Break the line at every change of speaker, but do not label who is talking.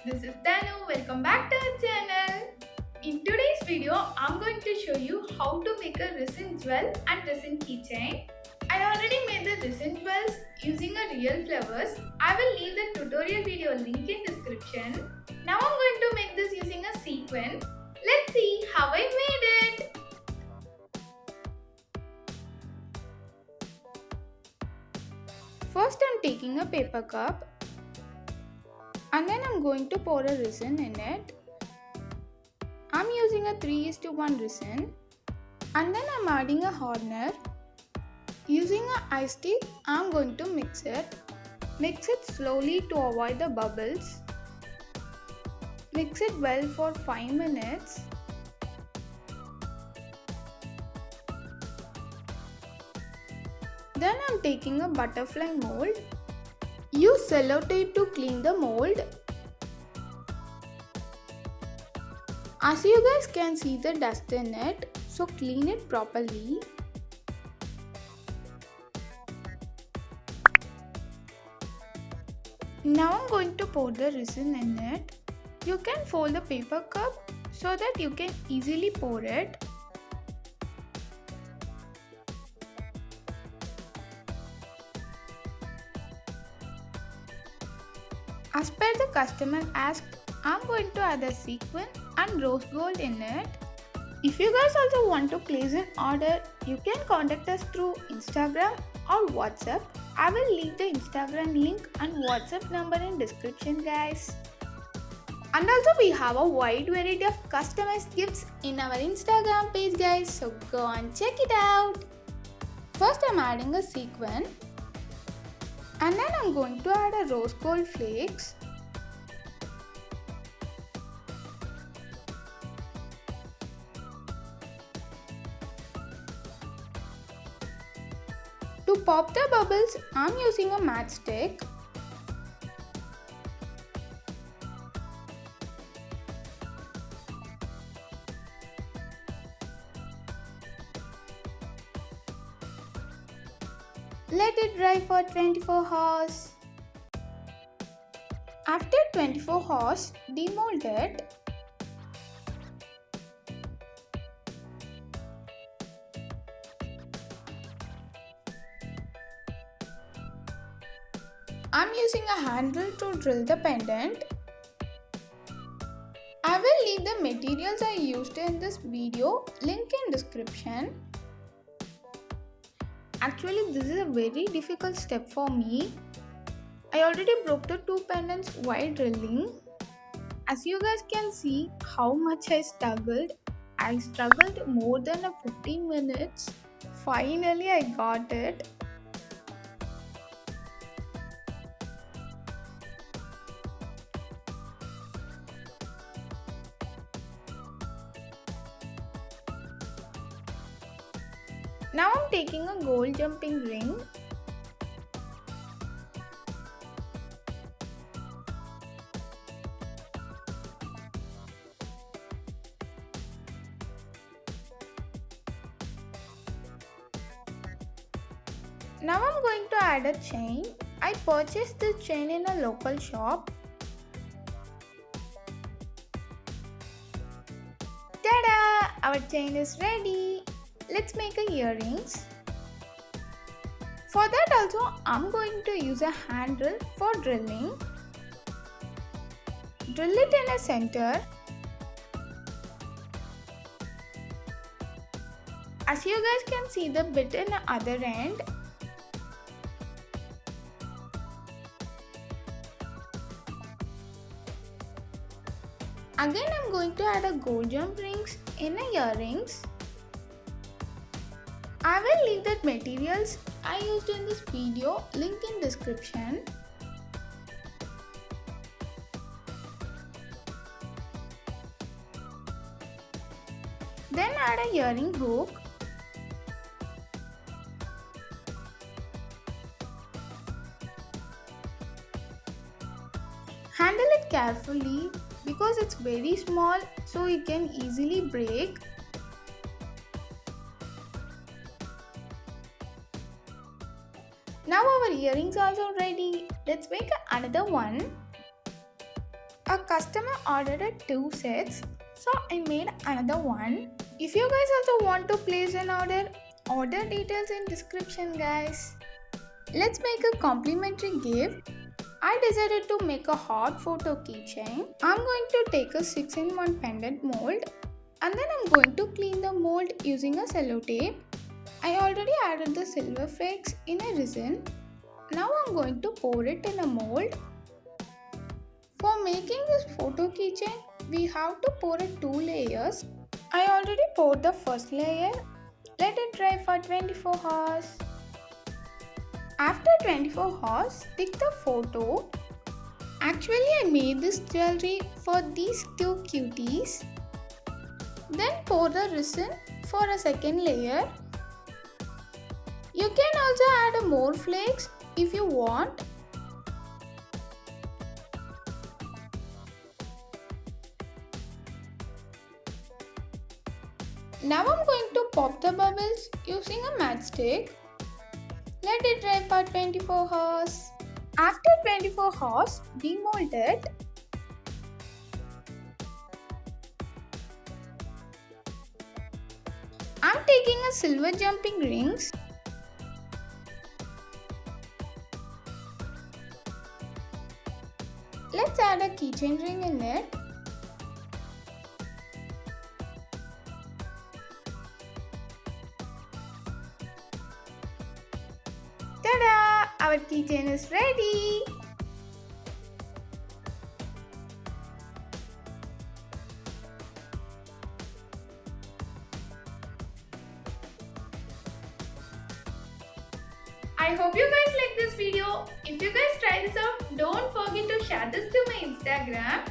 This is Danu. Welcome back to our channel. In today's video, I'm going to show you how to make a resin jewel and resin keychain. I already made the resin jewels using a real flowers. I will leave the tutorial video link in description. Now I'm going to make this using a sequin. Let's see how I made it. First I'm taking a paper cup and then I'm going to pour a resin in it. I'm using a 3:1 resin and then I'm adding a hardener. Using an ice stick, I'm going to mix it. Mix it slowly to avoid the bubbles. Mix it well for 5 minutes. Then I'm taking a butterfly mold. Use cello tape to clean the mold. As you guys can see the dust in it, so clean it properly. Now I'm going to pour the resin in it. You can fold the paper cup so that you can easily pour it. As per the customer asked, I'm going to add a sequin and rose gold in it. If you guys also want to place an order, you can contact us through Instagram or WhatsApp. I will leave the Instagram link and WhatsApp number in description, guys. And also we have a wide variety of customized gifts in our Instagram page, guys, so go and check it out. First I'm adding a sequin and then I'm going to add a rose gold flakes. To pop the bubbles, I'm using a matchstick. Let it dry for 24 hours. After 24 hours, demold it. I'm using a handle to drill the pendant. I will leave the materials I used in this video link in description. Actually, this is a very difficult step for me. I already broke the two pendants while drilling. As you guys can see how much I struggled. I struggled more than 15 minutes. Finally, I got it. Now I'm taking a gold jumping ring. Now I'm going to add a chain. I purchased this chain in a local shop. Ta-da! Our chain is ready. Let's make a earrings. For that also, I'm going to use a handle for drilling. Drill it in a center. As you guys can see the bit in the other end. Again, I'm going to add a gold jump rings in the earrings. I will leave the materials I used in this video link in description. Then add a earring hook. Handle it carefully because it's very small, so it can easily break. Now our earrings are also ready. Let's make another one. A customer ordered 2 sets, so I made another one. If you guys also want to place an order details in description guys. Let's make a complimentary gift. I decided to make a hot photo keychain. I'm going to take a 6-in-1 pendant mold and then I'm going to clean the mold using a cello tape. I already added the silver flakes in a resin. Now I'm going to pour it in a mold. For making this photo keychain, we have to pour it 2 layers. I already poured the first layer. Let it dry for 24 hours. After 24 hours, take the photo. Actually, I made this jewelry for these 2 cuties. Then pour the resin for a second layer. You can also add more flakes if you want. Now I'm going to pop the bubbles using a matchstick. Let it dry for 24 hours. After 24 hours, demold it. I'm taking a silver jumping rings. Let's add a keychain ring in it. Ta-da! Our keychain is ready! I hope you guys like this video. If you guys try this out, don't forget to share this to my Instagram.